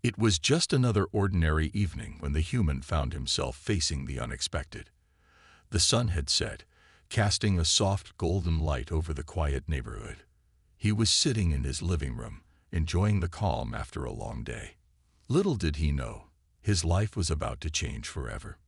It was just another ordinary evening when the human found himself facing the unexpected. The sun had set, casting a soft golden light over the quiet neighborhood. He was sitting in his living room, enjoying the calm after a long day. Little did he know, his life was about to change forever.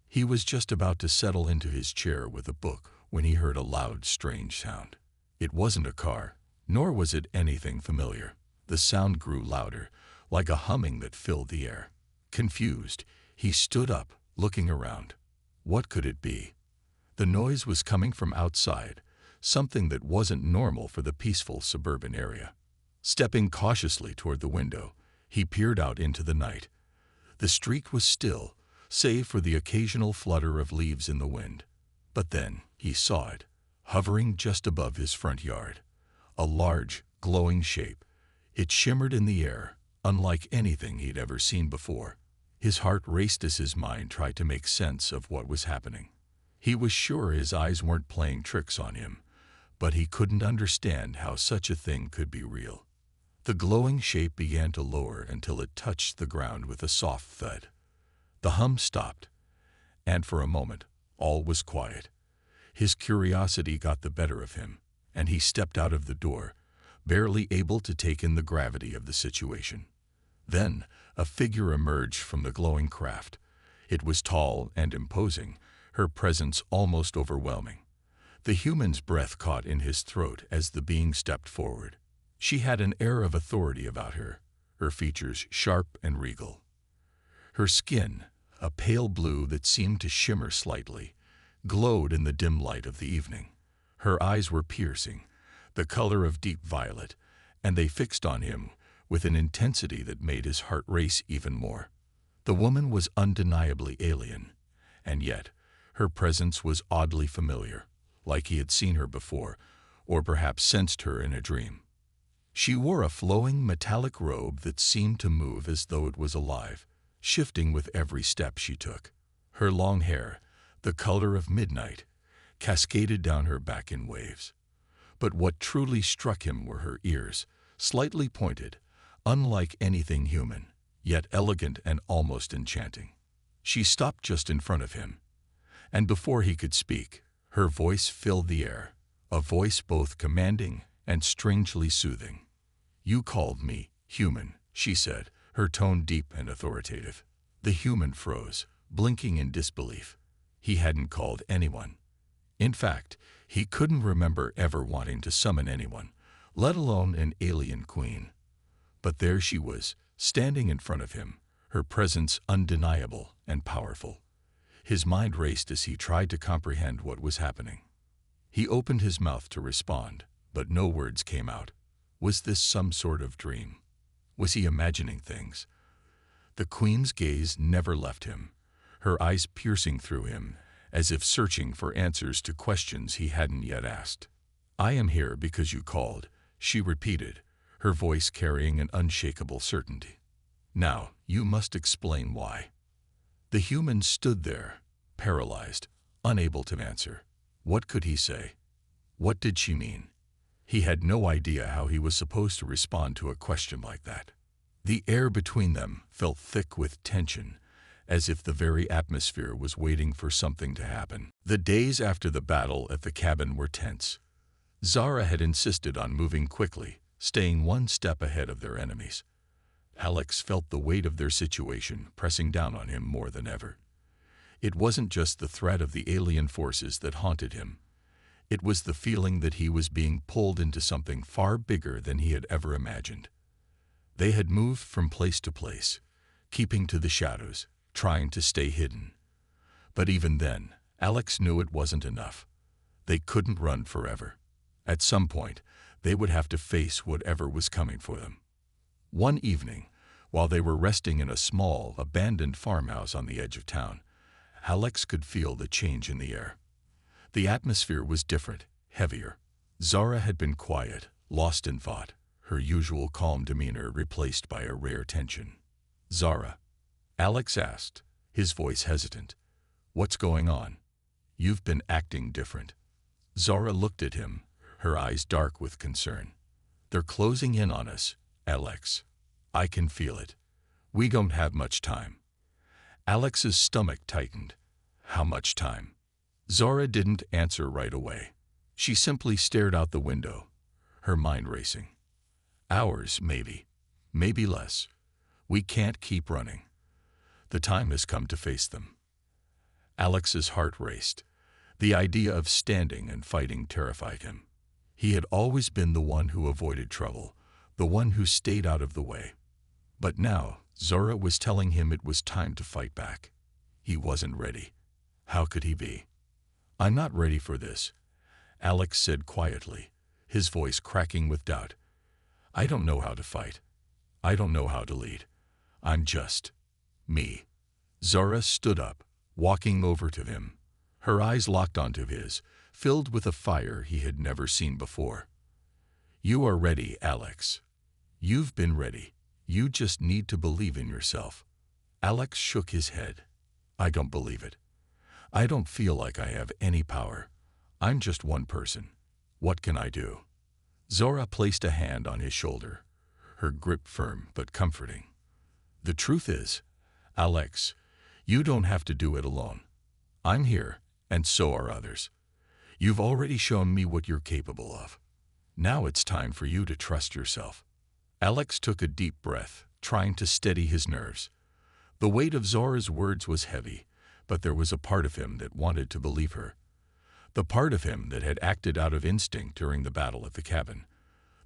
He was just about to settle into his chair with a book when he heard a loud, strange sound. It wasn't a car, nor was it anything familiar. The sound grew louder, like a humming that filled the air. Confused, he stood up, looking around. What could it be? The noise was coming from outside, something that wasn't normal for the peaceful suburban area. Stepping cautiously toward the window, he peered out into the night. The street was still, save for the occasional flutter of leaves in the wind. But then he saw it, hovering just above his front yard. A large, glowing shape. It shimmered in the air, unlike anything he'd ever seen before. His heart raced as his mind tried to make sense of what was happening. He was sure his eyes weren't playing tricks on him, but he couldn't understand how such a thing could be real. The glowing shape began to lower until it touched the ground with a soft thud. The hum stopped, and for a moment, all was quiet. His curiosity got the better of him, and he stepped out of the door, barely able to take in the gravity of the situation. Then, a figure emerged from the glowing craft. It was tall and imposing, her presence almost overwhelming. The human's breath caught in his throat as the being stepped forward. She had an air of authority about her, her features sharp and regal. Her skin, a pale blue that seemed to shimmer slightly, glowed in the dim light of the evening. Her eyes were piercing, the color of deep violet, and they fixed on him with an intensity that made his heart race even more. The woman was undeniably alien, and yet her presence was oddly familiar, like he had seen her before, or perhaps sensed her in a dream. She wore a flowing metallic robe that seemed to move as though it was alive, shifting with every step she took. Her long hair, the color of midnight, cascaded down her back in waves. But what truly struck him were her ears, slightly pointed, unlike anything human, yet elegant and almost enchanting. She stopped just in front of him, and before he could speak, her voice filled the air, a voice both commanding and strangely soothing. "You called me human," she said, her tone deep and authoritative. The human froze, blinking in disbelief. He hadn't called anyone. In fact, he couldn't remember ever wanting to summon anyone, let alone an alien queen. But there she was, standing in front of him, her presence undeniable and powerful. His mind raced as he tried to comprehend what was happening. He opened his mouth to respond, but no words came out. Was this some sort of dream? Was he imagining things? The queen's gaze never left him, her eyes piercing through him, as if searching for answers to questions he hadn't yet asked. "I am here because you called," she repeated, her voice carrying an unshakable certainty. "Now, you must explain why." The human stood there, paralyzed, unable to answer. What could he say? What did she mean? He had no idea how he was supposed to respond to a question like that. The air between them felt thick with tension, as if the very atmosphere was waiting for something to happen. The days after the battle at the cabin were tense. Zara had insisted on moving quickly, staying one step ahead of their enemies. Alex felt the weight of their situation pressing down on him more than ever. It wasn't just the threat of the alien forces that haunted him. It was the feeling that he was being pulled into something far bigger than he had ever imagined. They had moved from place to place, keeping to the shadows, trying to stay hidden. But even then, Alex knew it wasn't enough. They couldn't run forever. At some point, they would have to face whatever was coming for them. One evening, while they were resting in a small, abandoned farmhouse on the edge of town, Alex could feel the change in the air. The atmosphere was different, heavier. Zara had been quiet, lost in thought, her usual calm demeanor replaced by a rare tension. "Zara," Alex asked, his voice hesitant, "what's going on? You've been acting different." Zara looked at him, her eyes dark with concern. "They're closing in on us, Alex. I can feel it. We don't have much time. Alex's stomach tightened. How much time? Zara didn't answer right away. She simply stared out the window, her mind racing. Hours, maybe. Maybe less. We can't keep running. The time has come to face them. Alex's heart raced. The idea of standing and fighting terrified him. He had always been the one who avoided trouble, the one who stayed out of the way. But now, Zara was telling him it was time to fight back. He wasn't ready. How could he be? I'm not ready for this, Alex said quietly, his voice cracking with doubt. I don't know how to fight. I don't know how to lead. I'm just me. Zara stood up, walking over to him. Her eyes locked onto his, filled with a fire he had never seen before. You are ready, Alex. You've been ready. You just need to believe in yourself. Alex shook his head. I don't believe it. I don't feel like I have any power. I'm just one person. What can I do? Zora placed a hand on his shoulder, her grip firm but comforting. The truth is, Alex, you don't have to do it alone. I'm here, and so are others. You've already shown me what you're capable of. Now it's time for you to trust yourself. Alex took a deep breath, trying to steady his nerves. The weight of Zora's words was heavy, but there was a part of him that wanted to believe her. The part of him that had acted out of instinct during the battle at the cabin.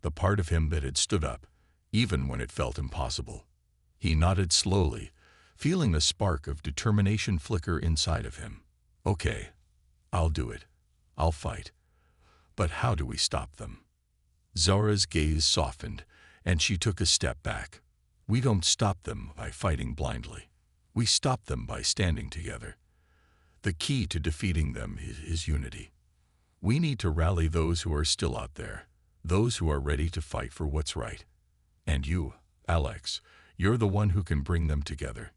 The part of him that had stood up, even when it felt impossible. He nodded slowly, feeling a spark of determination flicker inside of him. Okay, I'll do it. I'll fight. But how do we stop them? Zora's gaze softened, and she took a step back. We don't stop them by fighting blindly. We stop them by standing together. The key to defeating them is unity. We need to rally those who are still out there, those who are ready to fight for what's right. And you, Alex, you're the one who can bring them together.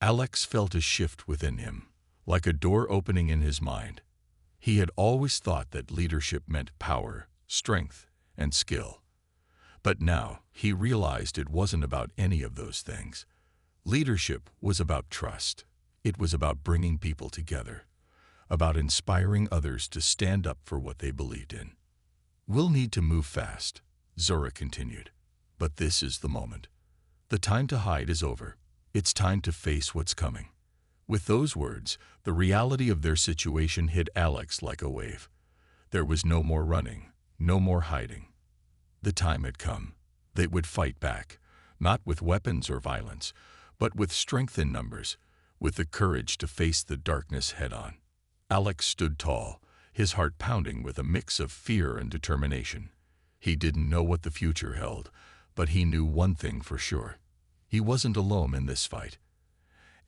Alex felt a shift within him, like a door opening in his mind. He had always thought that leadership meant power, strength, and skill. But now he realized it wasn't about any of those things. Leadership was about trust. It was about bringing people together, about inspiring others to stand up for what they believed in. We'll need to move fast, Zora continued. But this is the moment. The time to hide is over. It's time to face what's coming. With those words, the reality of their situation hit Alex like a wave. There was no more running, no more hiding. The time had come. They would fight back, not with weapons or violence, but with strength in numbers, with the courage to face the darkness head-on. Alex stood tall, his heart pounding with a mix of fear and determination. He didn't know what the future held, but he knew one thing for sure. He wasn't alone in this fight.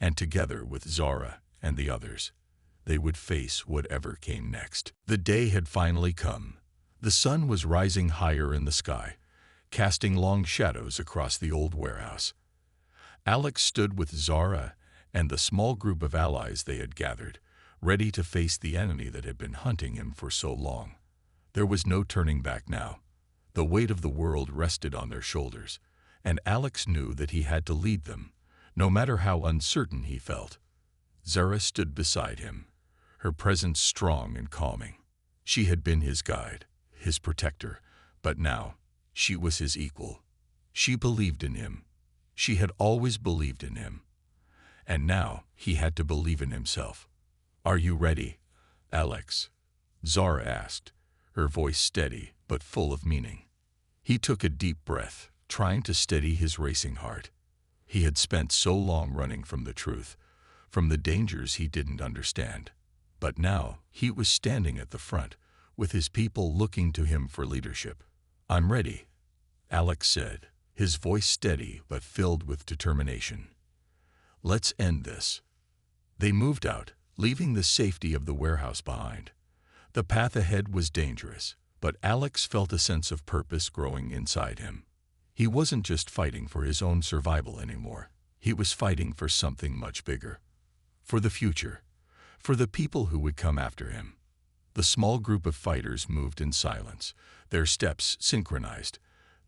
And together with Zara and the others, they would face whatever came next. The day had finally come. The sun was rising higher in the sky, casting long shadows across the old warehouse. Alex stood with Zara and the small group of allies they had gathered, ready to face the enemy that had been hunting him for so long. There was no turning back now. The weight of the world rested on their shoulders, and Alex knew that he had to lead them, no matter how uncertain he felt. Zara stood beside him, her presence strong and calming. She had been his guide, his protector, but now she was his equal. She believed in him. She had always believed in him. And now he had to believe in himself. Are you ready, Alex? Zara asked, her voice steady but full of meaning. He took a deep breath, trying to steady his racing heart. He had spent so long running from the truth, from the dangers he didn't understand. But now he was standing at the front, with his people looking to him for leadership. I'm ready, Alex said, his voice steady but filled with determination. Let's end this. They moved out, leaving the safety of the warehouse behind. The path ahead was dangerous, but Alex felt a sense of purpose growing inside him. He wasn't just fighting for his own survival anymore. He was fighting for something much bigger. For the future. For the people who would come after him. The small group of fighters moved in silence, their steps synchronized,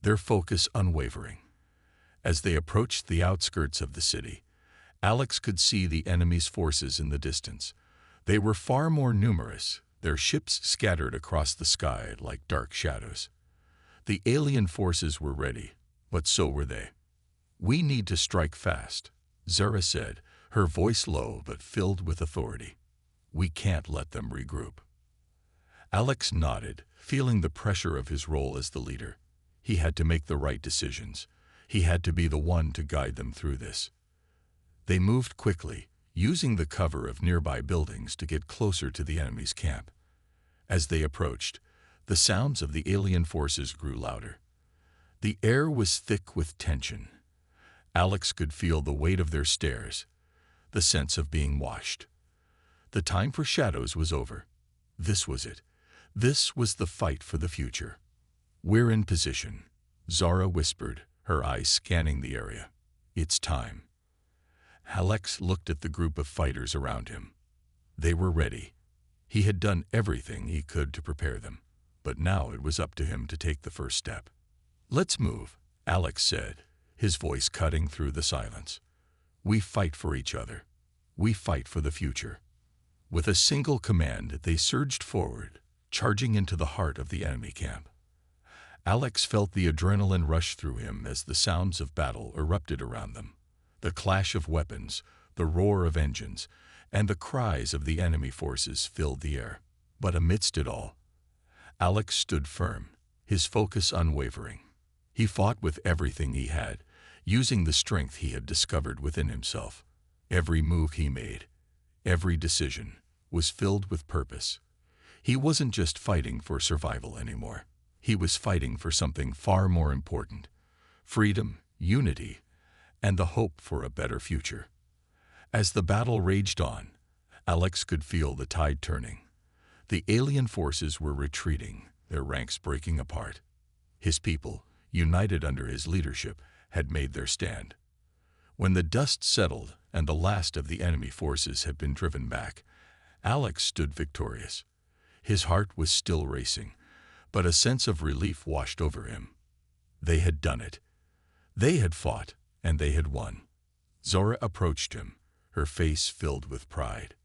their focus unwavering. As they approached the outskirts of the city, Alex could see the enemy's forces in the distance. They were far more numerous, their ships scattered across the sky like dark shadows. The alien forces were ready, but so were they. "We need to strike fast," Zara said, her voice low but filled with authority. "We can't let them regroup." Alex nodded, feeling the pressure of his role as the leader. He had to make the right decisions. He had to be the one to guide them through this. They moved quickly, using the cover of nearby buildings to get closer to the enemy's camp. As they approached, the sounds of the alien forces grew louder. The air was thick with tension. Alex could feel the weight of their stares, the sense of being watched. The time for shadows was over. This was it. This was the fight for the future. "We're in position," Zara whispered, her eyes scanning the area. "It's time." Alex looked at the group of fighters around him. They were ready. He had done everything he could to prepare them, but now it was up to him to take the first step. "Let's move," Alex said, his voice cutting through the silence. "We fight for each other. We fight for the future." With a single command, they surged forward, charging into the heart of the enemy camp. Alex felt the adrenaline rush through him as the sounds of battle erupted around them. The clash of weapons, the roar of engines, and the cries of the enemy forces filled the air. But amidst it all, Alex stood firm, his focus unwavering. He fought with everything he had, using the strength he had discovered within himself. Every move he made, every decision, was filled with purpose. He wasn't just fighting for survival anymore. He was fighting for something far more important: freedom, unity, and the hope for a better future. As the battle raged on, Alex could feel the tide turning. The alien forces were retreating, their ranks breaking apart. His people, united under his leadership, had made their stand. When the dust settled and the last of the enemy forces had been driven back, Alex stood victorious. His heart was still racing, but a sense of relief washed over him. They had done it. They had fought, and they had won. Zora approached him, her face filled with pride.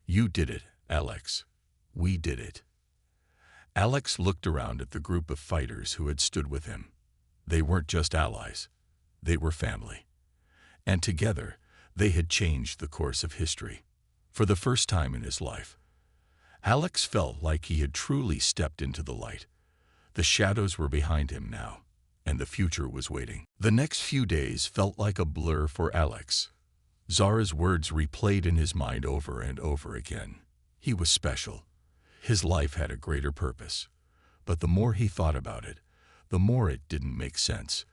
"You did it, Alex. We did it." Alex looked around at the group of fighters who had stood with him. They weren't just allies. They were family. And together, they had changed the course of history. For the first time in his life, Alex felt like he had truly stepped into the light. The shadows were behind him now, and the future was waiting. The next few days felt like a blur for Alex. Zara's words replayed in his mind over and over again. He was special. His life had a greater purpose. But the more he thought about it, the more it didn't make sense.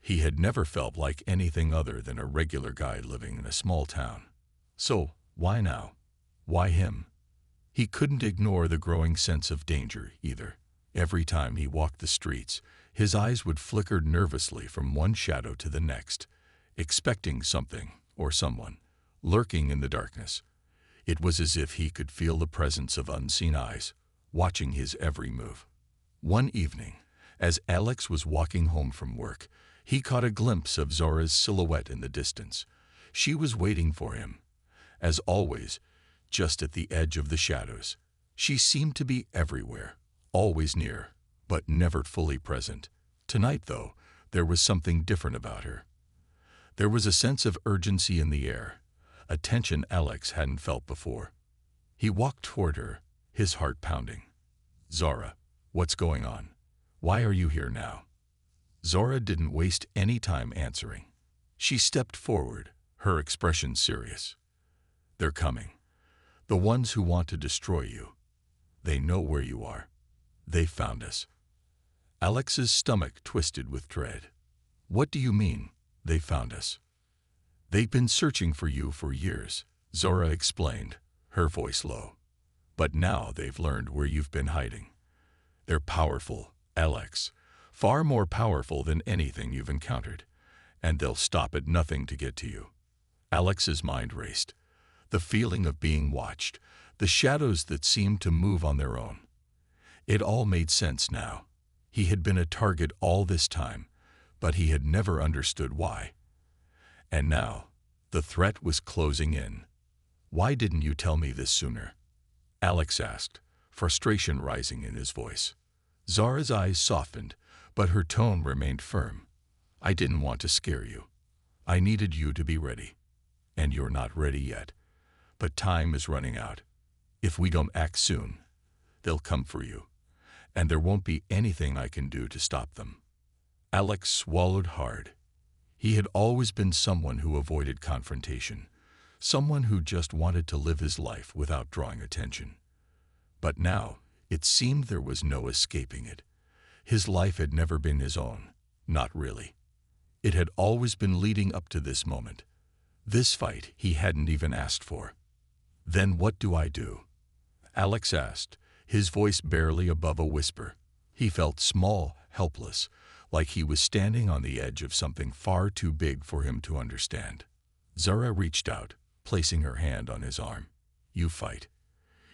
He had never felt like anything other than a regular guy living in a small town. So, why now? Why him? He couldn't ignore the growing sense of danger either. Every time he walked the streets, his eyes would flicker nervously from one shadow to the next, expecting something or someone lurking in the darkness. It was as if he could feel the presence of unseen eyes, watching his every move. One evening, as Alex was walking home from work, he caught a glimpse of Zora's silhouette in the distance. She was waiting for him. As always, just at the edge of the shadows. She seemed to be everywhere, always near, but never fully present. Tonight, though, there was something different about her. There was a sense of urgency in the air, a tension Alex hadn't felt before. He walked toward her, his heart pounding. "Zora, what's going on? Why are you here now?" Zora didn't waste any time answering. She stepped forward, her expression serious. "They're coming. The ones who want to destroy you. They know where you are. They found us." Alex's stomach twisted with dread. "What do you mean, they found us?" "They've been searching for you for years," Zora explained, her voice low. "But now they've learned where you've been hiding. They're powerful, Alex, far more powerful than anything you've encountered, and they'll stop at nothing to get to you." Alex's mind raced. The feeling of being watched, the shadows that seemed to move on their own. It all made sense now. He had been a target all this time, but he had never understood why. And now, the threat was closing in. "Why didn't you tell me this sooner?" Alex asked, frustration rising in his voice. Zara's eyes softened, but her tone remained firm. "I didn't want to scare you. I needed you to be ready. And you're not ready yet. But time is running out. If we don't act soon, they'll come for you. And there won't be anything I can do to stop them." Alex swallowed hard. He had always been someone who avoided confrontation, someone who just wanted to live his life without drawing attention. But now, it seemed there was no escaping it. His life had never been his own, not really. It had always been leading up to this moment. This fight he hadn't even asked for. "Then what do I do?" Alex asked, his voice barely above a whisper. He felt small, helpless, like he was standing on the edge of something far too big for him to understand. Zara reached out, placing her hand on his arm. "You fight.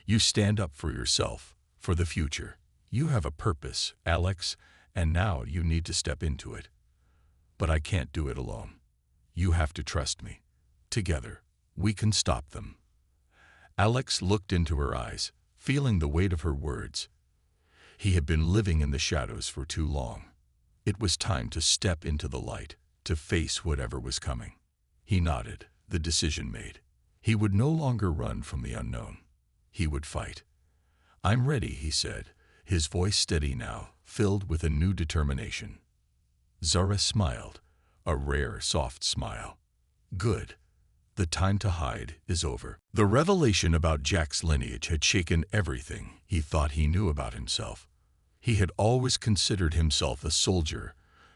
You stand up for yourself, for the future. You have a purpose, Alex, and now you need to step into it. But I can't do it alone. You have to trust me. Together, we can stop them." Alex looked into her eyes, feeling the weight of her words. He had been living in the shadows for too long. It was time to step into the light, to face whatever was coming. He nodded, the decision made. He would no longer run from the unknown. He would fight. "I'm ready," he said, his voice steady now, filled with a new determination. Zara smiled, a rare, soft smile. "Good. The time to hide is over." The revelation about Jack's lineage had shaken everything he thought he knew about himself. He had always considered himself a soldier,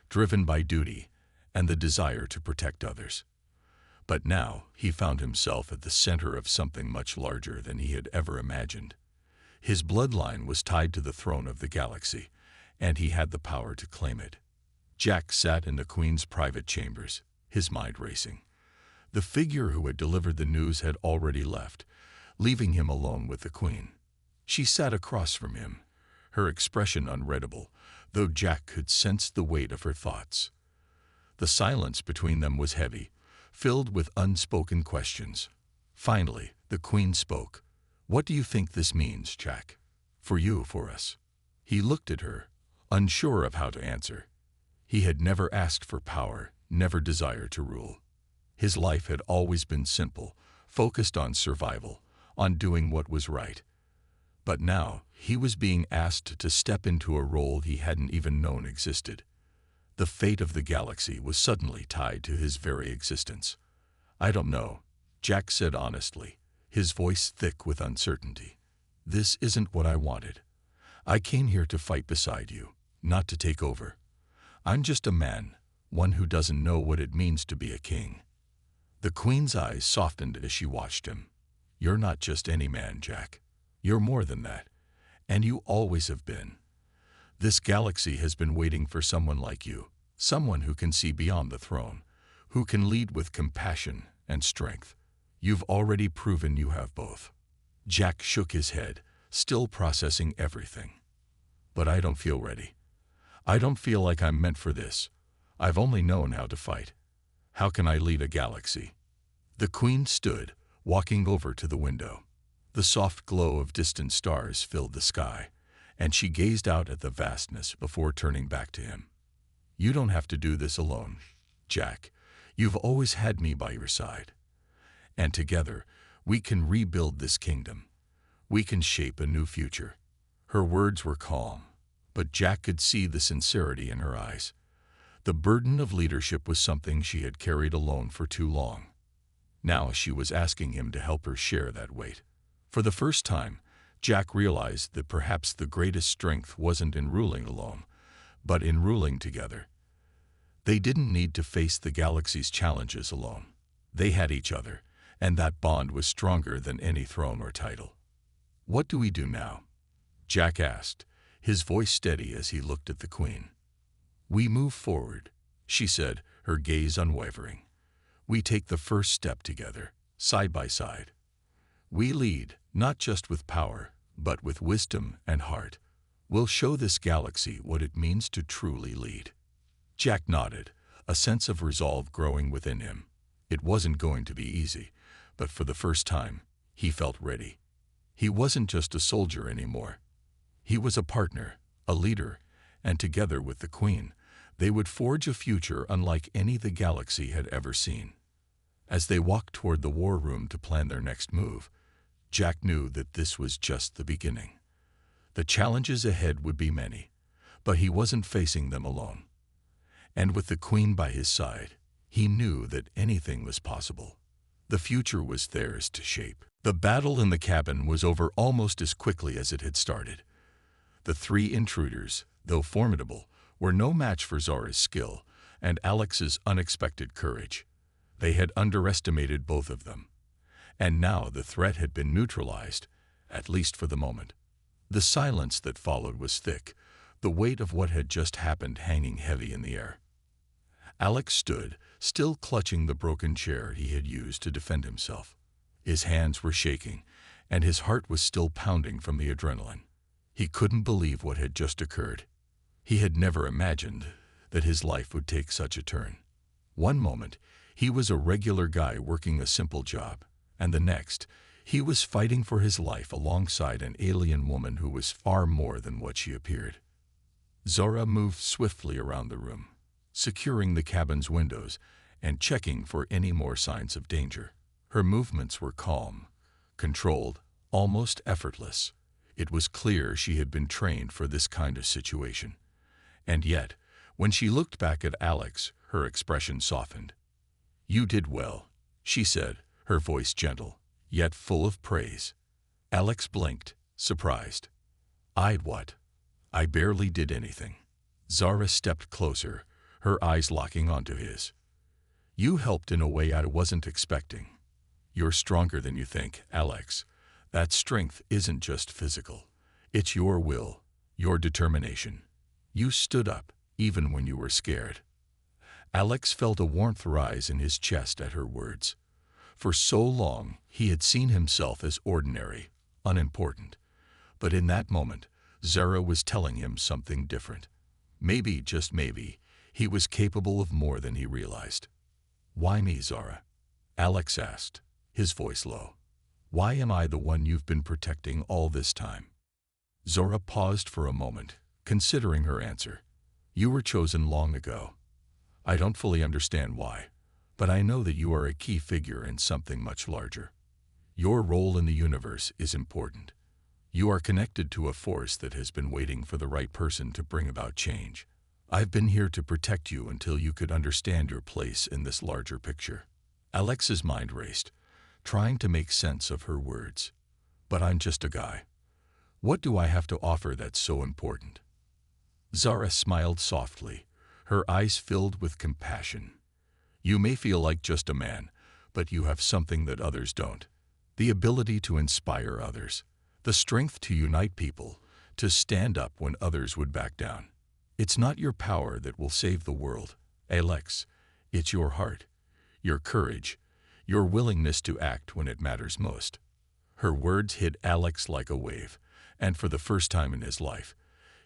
driven by duty and the desire to protect others. But now he found himself at the center of something much larger than he had ever imagined. His bloodline was tied to the throne of the galaxy, and he had the power to claim it. Jack sat in the Queen's private chambers, his mind racing. The figure who had delivered the news had already left, leaving him alone with the Queen. She sat across from him, her expression unreadable, though Jack could sense the weight of her thoughts. The silence between them was heavy, filled with unspoken questions. Finally, the Queen spoke. "What do you think this means, Jack? For you, for us?" He looked at her, unsure of how to answer. He had never asked for power, never desired to rule. His life had always been simple, focused on survival, on doing what was right. But now, he was being asked to step into a role he hadn't even known existed. The fate of the galaxy was suddenly tied to his very existence. "I don't know," Jack said honestly, his voice thick with uncertainty. "This isn't what I wanted. I came here to fight beside you, not to take over. I'm just a man, one who doesn't know what it means to be a king." The Queen's eyes softened as she watched him. "You're not just any man, Jack. You're more than that. And you always have been. This galaxy has been waiting for someone like you, someone who can see beyond the throne, who can lead with compassion and strength. You've already proven you have both." Jack shook his head, still processing everything. "But I don't feel ready. I don't feel like I'm meant for this. I've only known how to fight. How can I lead a galaxy?" The Queen stood, walking over to the window. The soft glow of distant stars filled the sky, and she gazed out at the vastness before turning back to him. "You don't have to do this alone, Jack. You've always had me by your side. And together, we can rebuild this kingdom. We can shape a new future." Her words were calm, but Jack could see the sincerity in her eyes. The burden of leadership was something she had carried alone for too long. Now she was asking him to help her share that weight. For the first time, Jack realized that perhaps the greatest strength wasn't in ruling alone, but in ruling together. They didn't need to face the galaxy's challenges alone. They had each other, and that bond was stronger than any throne or title. "What do we do now?" Jack asked, his voice steady as he looked at the Queen. "We move forward," she said, her gaze unwavering. "We take the first step together, side by side. We lead, not just with power, but with wisdom and heart. We'll show this galaxy what it means to truly lead." Jack nodded, a sense of resolve growing within him. It wasn't going to be easy, but for the first time, he felt ready. He wasn't just a soldier anymore. He was a partner, a leader, and together with the Queen, they would forge a future unlike any the galaxy had ever seen. As they walked toward the war room to plan their next move, Jack knew that this was just the beginning. The challenges ahead would be many, but he wasn't facing them alone. And with the Queen by his side, he knew that anything was possible. The future was theirs to shape. The battle in the cabin was over almost as quickly as it had started. The three intruders, though formidable, were no match for Zara's skill and Alex's unexpected courage. They had underestimated both of them. And now the threat had been neutralized, at least for the moment. The silence that followed was thick, the weight of what had just happened hanging heavy in the air. Alex stood, still clutching the broken chair he had used to defend himself. His hands were shaking, and his heart was still pounding from the adrenaline. He couldn't believe what had just occurred. He had never imagined that his life would take such a turn. One moment, he was a regular guy working a simple job, and the next, he was fighting for his life alongside an alien woman who was far more than what she appeared. Zara moved swiftly around the room, securing the cabin's windows and checking for any more signs of danger. Her movements were calm, controlled, almost effortless. It was clear she had been trained for this kind of situation. And yet, when she looked back at Alex, her expression softened. "You did well," she said, her voice gentle, yet full of praise. Alex blinked, surprised. "I'd what? I barely did anything." Zara stepped closer, her eyes locking onto his. "You helped in a way I wasn't expecting. You're stronger than you think, Alex. That strength isn't just physical. It's your will, your determination. You stood up, even when you were scared." Alex felt a warmth rise in his chest at her words. For so long, he had seen himself as ordinary, unimportant. But in that moment, Zara was telling him something different. Maybe, just maybe, he was capable of more than he realized. "Why me, Zara?" Alex asked, his voice low. "Why am I the one you've been protecting all this time?" Zara paused for a moment, considering her answer. "You were chosen long ago. I don't fully understand why, but I know that you are a key figure in something much larger. Your role in the universe is important. You are connected to a force that has been waiting for the right person to bring about change. I've been here to protect you until you could understand your place in this larger picture." Alex's mind raced, trying to make sense of her words. "But I'm just a guy. What do I have to offer that's so important?" Zara smiled softly, her eyes filled with compassion. "You may feel like just a man, but you have something that others don't. The ability to inspire others, the strength to unite people, to stand up when others would back down. It's not your power that will save the world, Alex. It's your heart, your courage, your willingness to act when it matters most." Her words hit Alex like a wave, and for the first time in his life,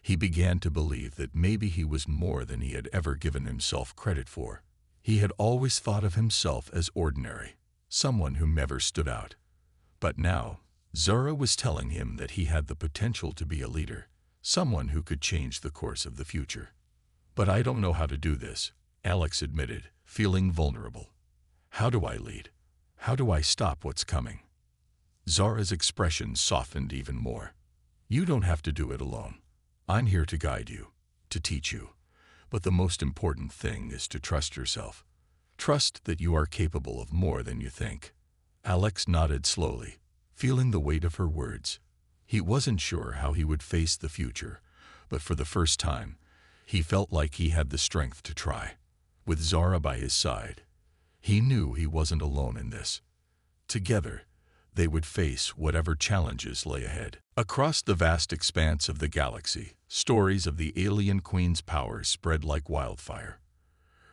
he began to believe that maybe he was more than he had ever given himself credit for. He had always thought of himself as ordinary, someone who never stood out. But now, Zara was telling him that he had the potential to be a leader, someone who could change the course of the future. "But I don't know how to do this," Alex admitted, feeling vulnerable. "How do I lead? How do I stop what's coming?" Zara's expression softened even more. "You don't have to do it alone. I'm here to guide you, to teach you. But the most important thing is to trust yourself. Trust that you are capable of more than you think." Alex nodded slowly, feeling the weight of her words. He wasn't sure how he would face the future, but for the first time, he felt like he had the strength to try. With Zara by his side, he knew he wasn't alone in this. Together, they would face whatever challenges lay ahead. Across the vast expanse of the galaxy, stories of the alien queen's power spread like wildfire.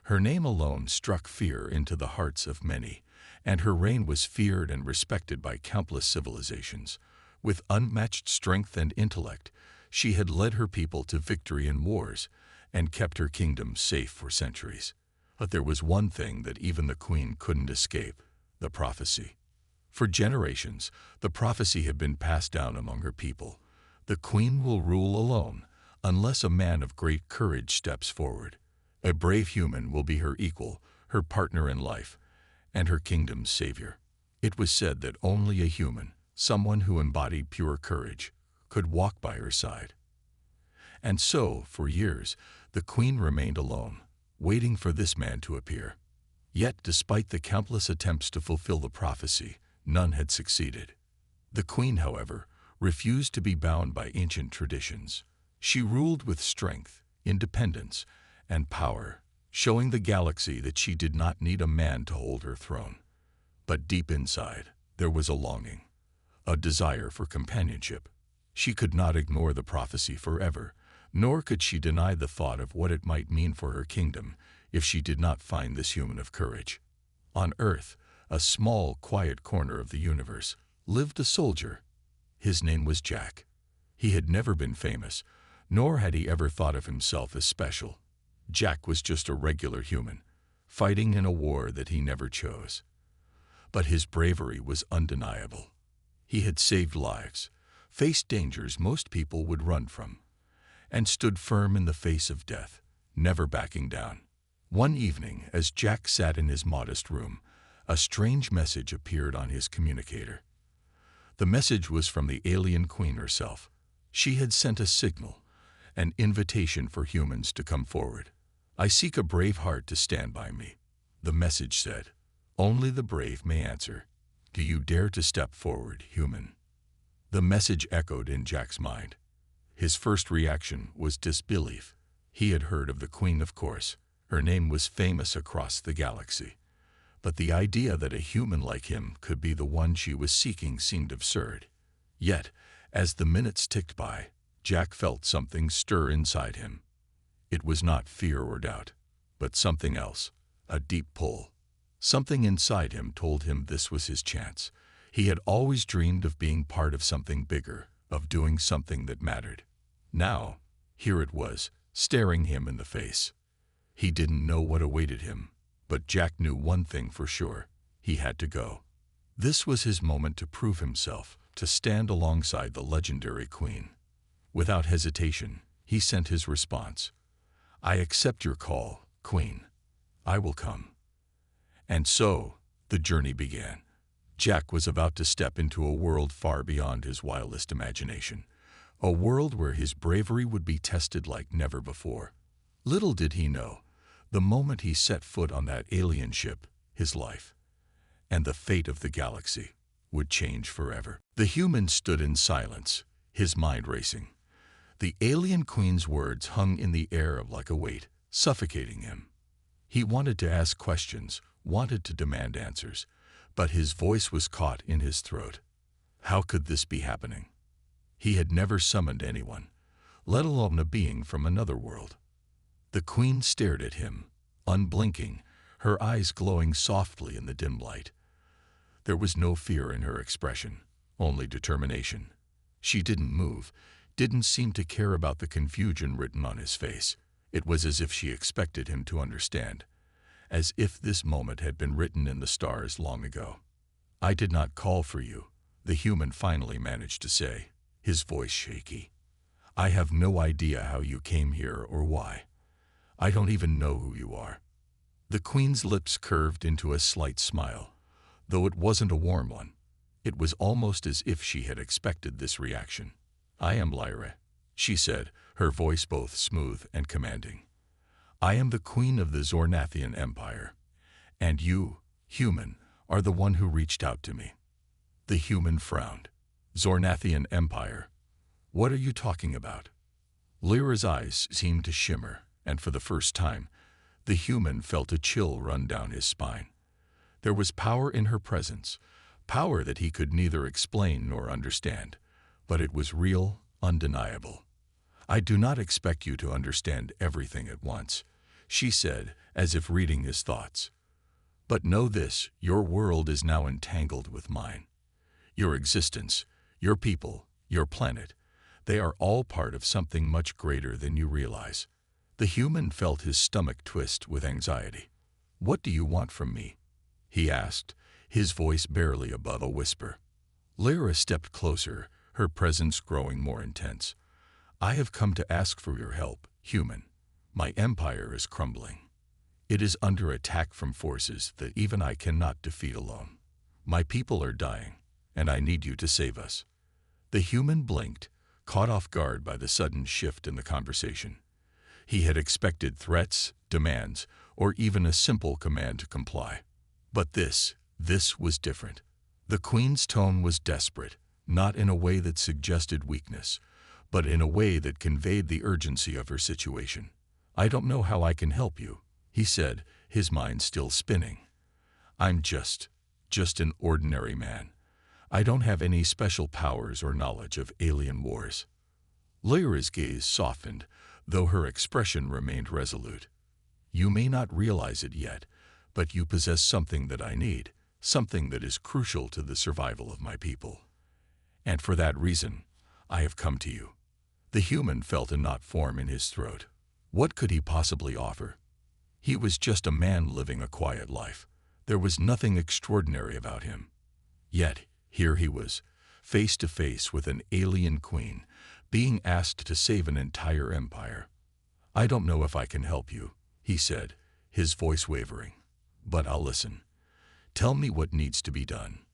Her name alone struck fear into the hearts of many, and her reign was feared and respected by countless civilizations. With unmatched strength and intellect, she had led her people to victory in wars, and kept her kingdom safe for centuries. But there was one thing that even the queen couldn't escape: the prophecy. For generations, the prophecy had been passed down among her people. The queen will rule alone, unless a man of great courage steps forward. A brave human will be her equal, her partner in life, and her kingdom's savior. It was said that only a human, someone who embodied pure courage, could walk by her side. And so, for years, the queen remained alone, waiting for this man to appear. Yet, despite the countless attempts to fulfill the prophecy, none had succeeded. The queen, however, refused to be bound by ancient traditions. She ruled with strength, independence, and power, showing the galaxy that she did not need a man to hold her throne. But deep inside, there was a longing, a desire for companionship. She could not ignore the prophecy forever, nor could she deny the thought of what it might mean for her kingdom if she did not find this human of courage. On Earth, a small, quiet corner of the universe, lived a soldier. His name was Jack. He had never been famous, nor had he ever thought of himself as special. Jack was just a regular human, fighting in a war that he never chose. But his bravery was undeniable. He had saved lives, faced dangers most people would run from, and stood firm in the face of death, never backing down. One evening, as Jack sat in his modest room, a strange message appeared on his communicator. The message was from the alien queen herself. She had sent a signal, an invitation for humans to come forward. "I seek a brave heart to stand by me," the message said. "Only the brave may answer. Do you dare to step forward, human?" The message echoed in Jack's mind. His first reaction was disbelief. He had heard of the queen, of course. Her name was famous across the galaxy. But the idea that a human like him could be the one she was seeking seemed absurd. Yet, as the minutes ticked by, Jack felt something stir inside him. It was not fear or doubt, but something else, a deep pull. Something inside him told him this was his chance. He had always dreamed of being part of something bigger, of doing something that mattered. Now, here it was, staring him in the face. He didn't know what awaited him, but Jack knew one thing for sure: he had to go. This was his moment to prove himself, to stand alongside the legendary queen. Without hesitation, he sent his response: "I accept your call, Queen. I will come." And so, the journey began. Jack was about to step into a world far beyond his wildest imagination, a world where his bravery would be tested like never before. Little did he know, the moment he set foot on that alien ship, his life, and the fate of the galaxy, would change forever. The human stood in silence, his mind racing. The alien queen's words hung in the air like a weight, suffocating him. He wanted to ask questions, wanted to demand answers, but his voice was caught in his throat. How could this be happening? He had never summoned anyone, let alone a being from another world. The queen stared at him, unblinking, her eyes glowing softly in the dim light. There was no fear in her expression, only determination. She didn't move, didn't seem to care about the confusion written on his face. It was as if she expected him to understand, as if this moment had been written in the stars long ago. "I did not call for you," the human finally managed to say, his voice shaky. "I have no idea how you came here or why. I don't even know who you are." The queen's lips curved into a slight smile, though it wasn't a warm one. It was almost as if she had expected this reaction. "I am Lyra," she said, her voice both smooth and commanding. "I am the queen of the Zornathian Empire, and you, human, are the one who reached out to me." The human frowned. "Zornathian Empire? What are you talking about?" Lyra's eyes seemed to shimmer, and for the first time, the human felt a chill run down his spine. There was power in her presence, power that he could neither explain nor understand, but it was real, undeniable. "I do not expect you to understand everything at once," she said, as if reading his thoughts. "But know this: your world is now entangled with mine. Your existence, your people, your planet, they are all part of something much greater than you realize. The human felt his stomach twist with anxiety. "What do you want from me?" he asked, his voice barely above a whisper. Lyra stepped closer, her presence growing more intense. "I have come to ask for your help, human. My empire is crumbling. It is under attack from forces that even I cannot defeat alone. My people are dying, and I need you to save us." The human blinked, caught off guard by the sudden shift in the conversation. He had expected threats, demands, or even a simple command to comply. But this was different. The Queen's tone was desperate, not in a way that suggested weakness, but in a way that conveyed the urgency of her situation. "I don't know how I can help you," he said, his mind still spinning. "I'm just an ordinary man. I don't have any special powers or knowledge of alien wars." Lyra's gaze softened, though her expression remained resolute. "You may not realize it yet, but you possess something that I need, something that is crucial to the survival of my people. And for that reason, I have come to you." The human felt a knot form in his throat. What could he possibly offer? He was just a man living a quiet life. There was nothing extraordinary about him. Yet, here he was, face to face with an alien queen, being asked to save an entire empire. "I don't know if I can help you," he said, his voice wavering. "But I'll listen. Tell me what needs to be done."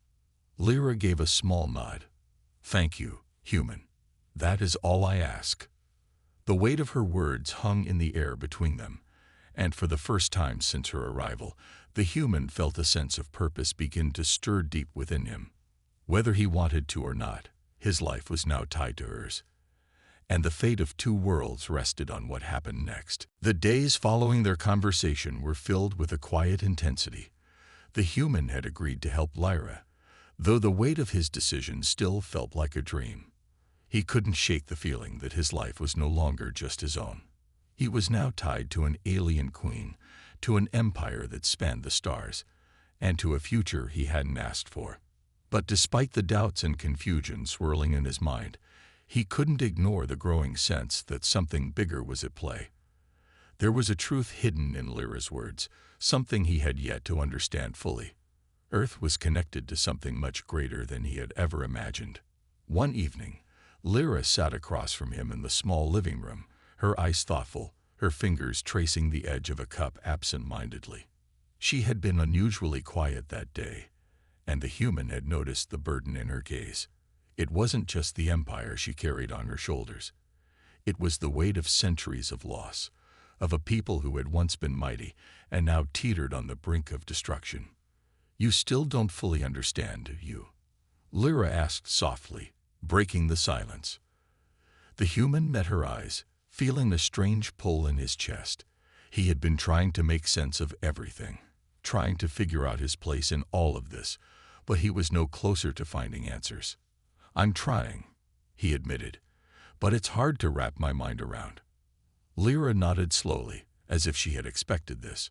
Lyra gave a small nod. "Thank you, human. That is all I ask." The weight of her words hung in the air between them, and for the first time since her arrival, the human felt a sense of purpose begin to stir deep within him. Whether he wanted to or not, his life was now tied to hers. And the fate of two worlds rested on what happened next. The days following their conversation were filled with a quiet intensity. The human had agreed to help Lyra, though the weight of his decision still felt like a dream. He couldn't shake the feeling that his life was no longer just his own. He was now tied to an alien queen, to an empire that spanned the stars, and to a future he hadn't asked for. But despite the doubts and confusion swirling in his mind, he couldn't ignore the growing sense that something bigger was at play. There was a truth hidden in Lyra's words, something he had yet to understand fully. Earth was connected to something much greater than he had ever imagined. One evening, Lyra sat across from him in the small living room, her eyes thoughtful, her fingers tracing the edge of a cup absent-mindedly. She had been unusually quiet that day, and the human had noticed the burden in her gaze. It wasn't just the empire she carried on her shoulders. It was the weight of centuries of loss, of a people who had once been mighty and now teetered on the brink of destruction. "You still don't fully understand, do you?" Lyra asked softly, breaking the silence. The human met her eyes, feeling a strange pull in his chest. He had been trying to make sense of everything, trying to figure out his place in all of this, but he was no closer to finding answers. "I'm trying," he admitted, "but it's hard to wrap my mind around." Lyra nodded slowly, as if she had expected this.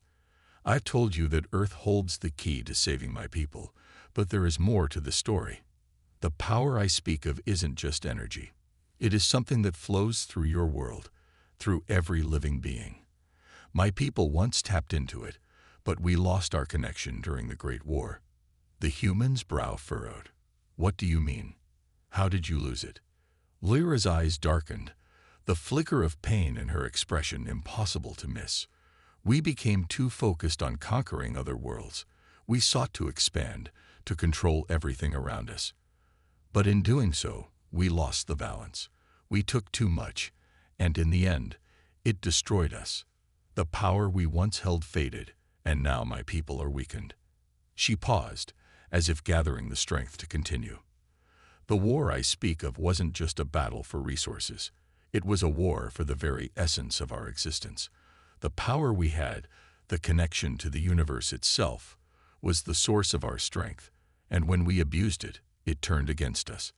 "I've told you that Earth holds the key to saving my people, but there is more to the story. The power I speak of isn't just energy. It is something that flows through your world, through every living being. My people once tapped into it, but we lost our connection during the Great War." The human's brow furrowed. "What do you mean? How did you lose it?" Lyra's eyes darkened, the flicker of pain in her expression impossible to miss. "We became too focused on conquering other worlds. We sought to expand, to control everything around us. But in doing so, we lost the balance. We took too much, and in the end, it destroyed us. The power we once held faded, and now my people are weakened." She paused, as if gathering the strength to continue. "The war I speak of wasn't just a battle for resources. It was a war for the very essence of our existence. The power we had, the connection to the universe itself, was the source of our strength, and when we abused it, it turned against us."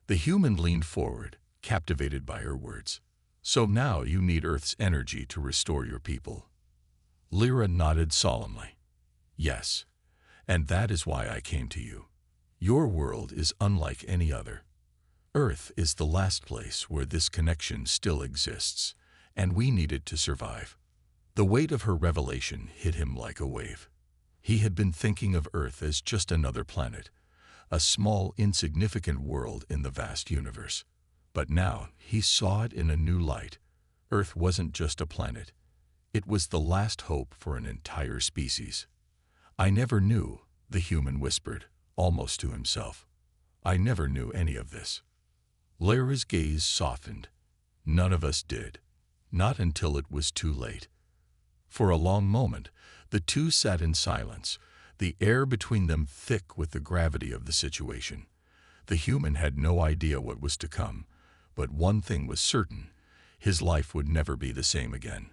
The human leaned forward, captivated by her words. "So now you need Earth's energy to restore your people?" Lyra nodded solemnly. "Yes, and that is why I came to you. Your world is unlike any other. Earth is the last place where this connection still exists, and we needed to survive. The weight of her revelation hit him like a wave. He had been thinking of Earth as just another planet, a small, insignificant world in the vast universe. But now he saw it in a new light. Earth wasn't just a planet. It was the last hope for an entire species. "I never knew," the human whispered, almost to himself. "I never knew any of this." Lyra's gaze softened. "None of us did. Not until it was too late." For a long moment, the two sat in silence, the air between them thick with the gravity of the situation. The human had no idea what was to come, but one thing was certain: his life would never be the same again.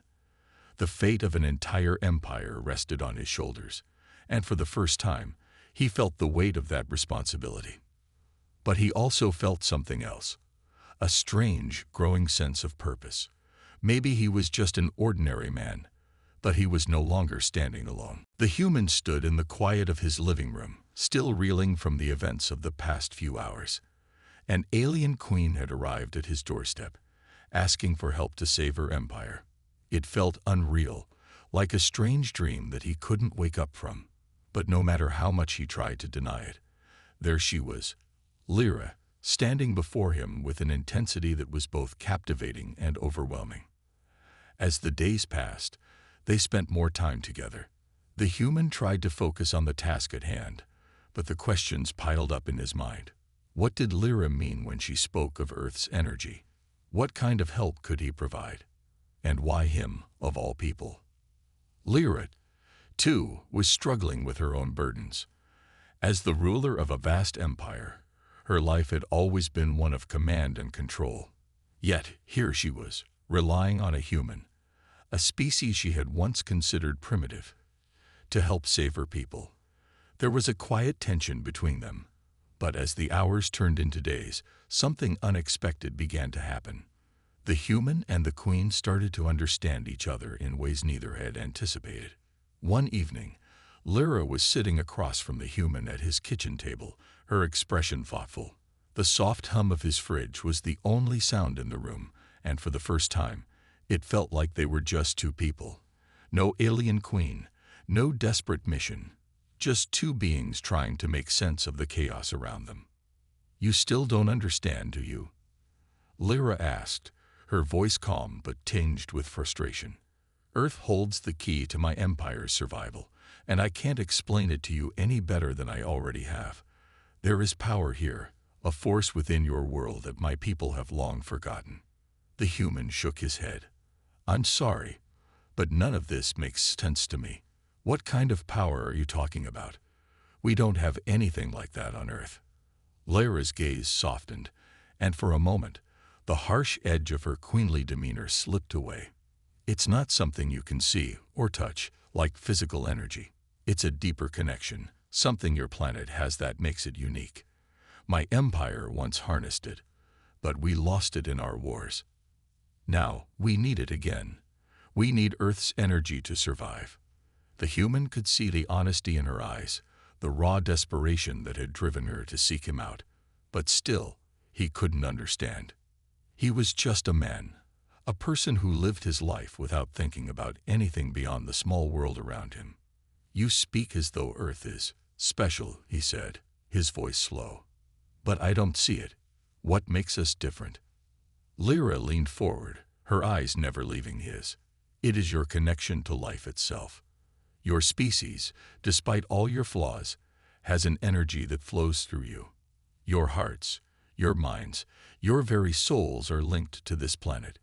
The fate of an entire empire rested on his shoulders, and for the first time, he felt the weight of that responsibility. But he also felt something else, a strange, growing sense of purpose. Maybe he was just an ordinary man, but he was no longer standing alone. The human stood in the quiet of his living room, still reeling from the events of the past few hours. An alien queen had arrived at his doorstep, asking for help to save her empire. It felt unreal, like a strange dream that he couldn't wake up from. But no matter how much he tried to deny it, there she was, Lyra, standing before him with an intensity that was both captivating and overwhelming. As the days passed, they spent more time together. The human tried to focus on the task at hand, but the questions piled up in his mind. What did Lyra mean when she spoke of Earth's energy? What kind of help could he provide? And why him, of all people? Lyra, too, was struggling with her own burdens. As the ruler of a vast empire, her life had always been one of command and control. Yet here she was, relying on a human, a species she had once considered primitive, to help save her people. There was a quiet tension between them, but as the hours turned into days, something unexpected began to happen. The human and the queen started to understand each other in ways neither had anticipated. One evening, Lyra was sitting across from the human at his kitchen table, her expression thoughtful. The soft hum of his fridge was the only sound in the room, and for the first time, it felt like they were just two people. No alien queen, no desperate mission, just two beings trying to make sense of the chaos around them. "You still don't understand, do you?" Lyra asked, her voice calm but tinged with frustration. "Earth holds the key to my empire's survival, and I can't explain it to you any better than I already have. There is power here, a force within your world that my people have long forgotten." The human shook his head. "I'm sorry, but none of this makes sense to me. What kind of power are you talking about? We don't have anything like that on Earth." Lyra's gaze softened, and for a moment, the harsh edge of her queenly demeanor slipped away. "It's not something you can see or touch, like physical energy. It's a deeper connection, something your planet has that makes it unique. My empire once harnessed it, but we lost it in our wars. Now we need it again. We need Earth's energy to survive." The human could see the honesty in her eyes, the raw desperation that had driven her to seek him out. But still, he couldn't understand. He was just a man, a person who lived his life without thinking about anything beyond the small world around him. "You speak as though Earth is special," he said, his voice slow. "But I don't see it. What makes us different?" Lyra leaned forward, her eyes never leaving his. "It is your connection to life itself. Your species, despite all your flaws, has an energy that flows through you. Your hearts, your minds, your very souls are linked to this planet.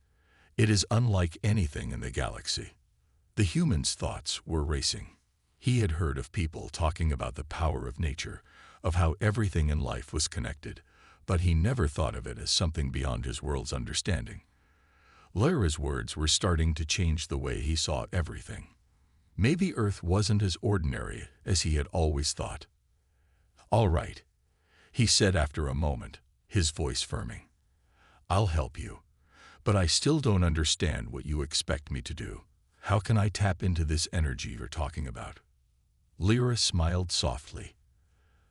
It is unlike anything in the galaxy." The human's thoughts were racing. He had heard of people talking about the power of nature, of how everything in life was connected, but he never thought of it as something beyond his world's understanding. Lyra's words were starting to change the way he saw everything. Maybe Earth wasn't as ordinary as he had always thought. "All right," he said after a moment, his voice firming. "I'll help you, but I still don't understand what you expect me to do. How can I tap into this energy you're talking about?" Lyra smiled softly.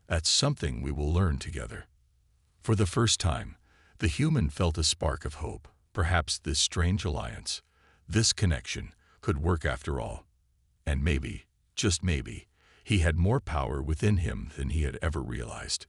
"That's something we will learn together." For the first time, the human felt a spark of hope. Perhaps this strange alliance, This connection could work after all. And maybe, just maybe, he had more power within him than he had ever realized.